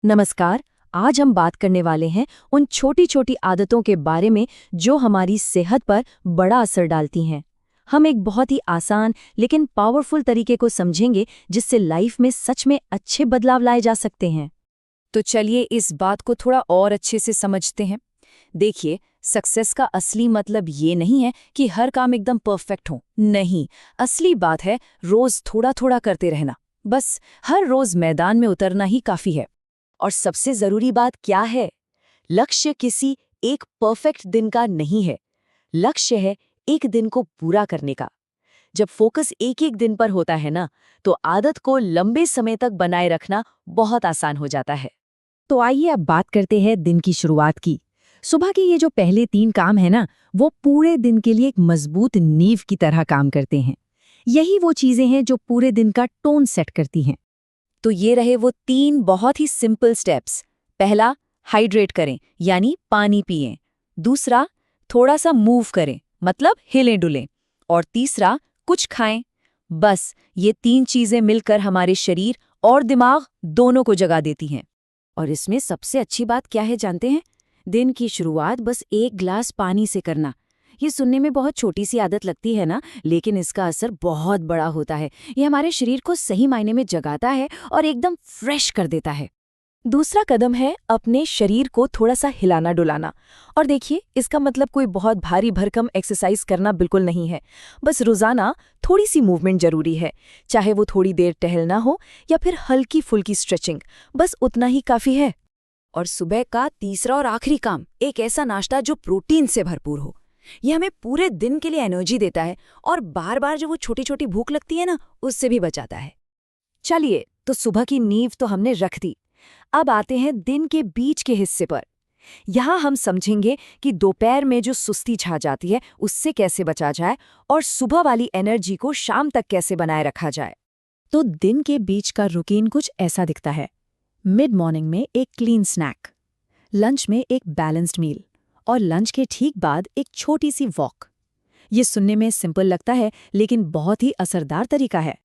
नमस्कार। आज हम बात करने वाले हैं उन छोटी छोटी आदतों के बारे में जो हमारी सेहत पर बड़ा असर डालती हैं। हम एक बहुत ही आसान लेकिन पावरफुल तरीके को समझेंगे जिससे लाइफ में सच में अच्छे बदलाव लाए जा सकते हैं। तो चलिए इस बात को थोड़ा और अच्छे से समझते हैं। देखिए, सक्सेस का असली मतलब ये नहीं है कि हर काम एकदम परफेक्ट हो। नहीं, असली बात है रोज थोड़ा थोड़ा करते रहना। बस हर रोज मैदान में उतरना ही काफी है। और सबसे जरूरी बात क्या है? लक्ष्य किसी एक परफेक्ट दिन का नहीं है। लक्ष्य है एक दिन को पूरा करने का। जब फोकस एक एक दिन पर होता है ना, तो आदत को लंबे समय तक बनाए रखना बहुत आसान हो जाता है। तो आइए अब बात करते हैं दिन की शुरुआत की। सुबह के ये जो पहले 3 काम है ना, वो पूरे दिन के लिए एक मजबूत नींव की तरह काम करते हैं। यही वो चीजें हैं जो पूरे दिन का टोन सेट करती हैं। तो ये रहे वो 3 बहुत ही सिंपल स्टेप्स। पहला, हाइड्रेट करें, यानी पानी पिएं। दूसरा, थोड़ा सा मूव करें, मतलब हिलें डुलें। और तीसरा, कुछ खाएं। बस ये 3 चीजें मिलकर हमारे शरीर और दिमाग दोनों को जगा देती हैं। और इसमें सबसे अच्छी बात क्या है जानते हैं? दिन की शुरुआत बस 1 ग्लास पानी से करना। ये सुनने में बहुत छोटी सी आदत लगती है ना, लेकिन इसका असर बहुत बड़ा होता है। ये हमारे शरीर को सही मायने में जगाता है और एकदम फ्रेश कर देता है। दूसरा कदम है अपने शरीर को थोड़ा सा हिलाना डुलाना। और देखिए, इसका मतलब कोई बहुत भारी भरकम एक्सरसाइज करना बिल्कुल नहीं है। बस रोजाना थोड़ी सी मूवमेंट जरूरी है, चाहे वो थोड़ी देर टहलना हो या फिर हल्की फुल्की स्ट्रेचिंग। बस उतना ही काफी है। और सुबह का तीसरा और आखिरी काम, एक ऐसा नाश्ता जो प्रोटीन से भरपूर हो। ये हमें पूरे दिन के लिए एनर्जी देता है और बार बार जो वो छोटी छोटी भूख लगती है ना, उससे भी बचाता है। चलिए, तो सुबह की नींव तो हमने रख दी। अब आते हैं दिन के बीच के हिस्से पर। यहाँ हम समझेंगे कि दोपहर में जो सुस्ती छा जाती है उससे कैसे बचा जाए और सुबह वाली एनर्जी को शाम तक कैसे बनाए रखा जाए। तो दिन के बीच का रूटीन कुछ ऐसा दिखता है। मिड मॉर्निंग में एक क्लीन स्नैक, लंच में एक बैलेंस्ड मील और लंच के ठीक बाद एक छोटी सी वॉक। ये सुनने में सिंपल लगता है, लेकिन बहुत ही असरदार तरीका है।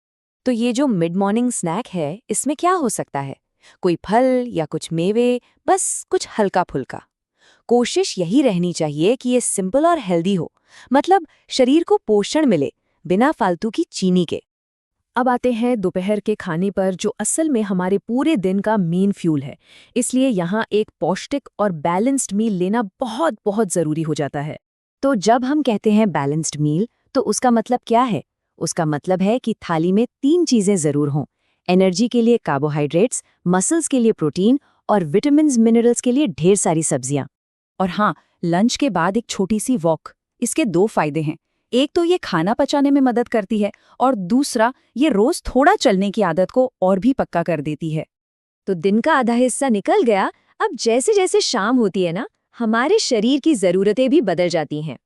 तो ये जो मिड मॉर्निंग स्नैक है, इसमें क्या हो सकता है? कोई फल या कुछ मेवे, बस कुछ हल्का फुल्का। कोशिश यही रहनी चाहिए कि ये सिंपल और हेल्दी हो, मतलब शरीर को पोषण मिले बिना फालतू की चीनी के। अब आते हैं दोपहर के खाने पर, जो असल में हमारे पूरे दिन का मेन फ्यूल है। इसलिए यहाँ एक पौष्टिक और बैलेंस्ड मील लेना बहुत बहुत ज़रूरी हो जाता है। तो जब हम कहते हैं बैलेंस्ड मील, तो उसका मतलब क्या है? उसका मतलब है कि थाली में 3 चीजें जरूर हों। एनर्जी के लिए कार्बोहाइड्रेट्स, मसल्स के लिए प्रोटीन और विटामिन्स मिनरल्स के लिए ढेर सारी सब्जियां। और हाँ, लंच के बाद एक छोटी सी वॉक। इसके 2 फायदे हैं। एक तो ये खाना पचाने में मदद करती है और दूसरा ये रोज थोड़ा चलने की आदत को और भी पक्का कर देती है। तो दिन का आधा हिस्सा निकल गया। अब जैसे जैसे शाम होती है ना, हमारे शरीर की जरूरतें भी बदल जाती हैं।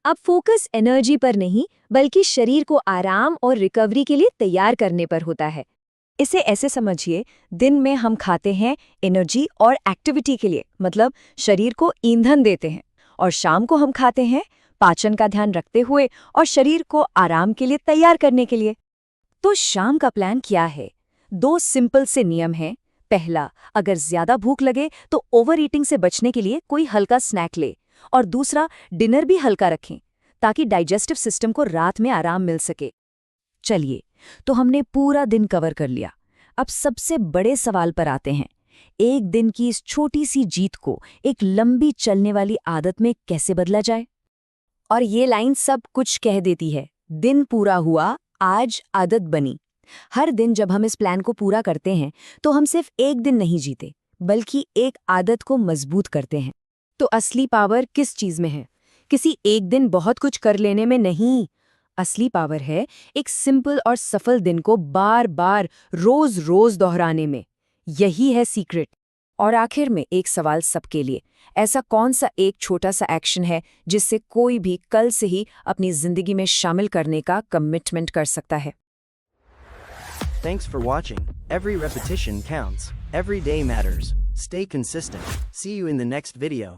अब फोकस एनर्जी पर नहीं, बल्कि शरीर को आराम और रिकवरी के लिए तैयार करने पर होता है। इसे ऐसे समझिए, दिन में हम खाते हैं एनर्जी और एक्टिविटी के लिए, मतलब शरीर को ईंधन देते हैं। और शाम को हम खाते हैं पाचन का ध्यान रखते हुए और शरीर को आराम के लिए तैयार करने के लिए। तो शाम का प्लान क्या है? 2 सिंपल से नियम हैं। पहला, अगर ज्यादा भूख लगे तो ओवर ईटिंग से बचने के लिए कोई हल्का स्नैक ले। और दूसरा, डिनर भी हल्का रखें ताकि डाइजेस्टिव सिस्टम को रात में आराम मिल सके। चलिए, तो हमने पूरा दिन कवर कर लिया। अब सबसे बड़े सवाल पर आते हैं। एक दिन की इस छोटी सी जीत को एक लंबी चलने वाली आदत में कैसे बदला जाए? और ये लाइन सब कुछ कह देती है। दिन पूरा हुआ, आज आदत बनी। हर दिन जब हम इस प्लान को पूरा करते हैं, तो हम सिर्फ एक दिन नहीं जीते, बल्कि एक आदत को मजबूत करते हैं। तो असली पावर किस चीज में है? किसी एक दिन बहुत कुछ कर लेने में नहीं। असली पावर है एक सिंपल और सफल दिन को बार बार रोज रोज दोहराने में। यही है सीक्रेट। और आखिर में एक सवाल सबके लिए, ऐसा कौन सा एक छोटा सा एक्शन है जिससे कोई भी कल से ही अपनी जिंदगी में शामिल करने का कमिटमेंट कर सकता है? Thanks for watching. Every repetition counts. Every day matters. Stay consistent. See you in the next video.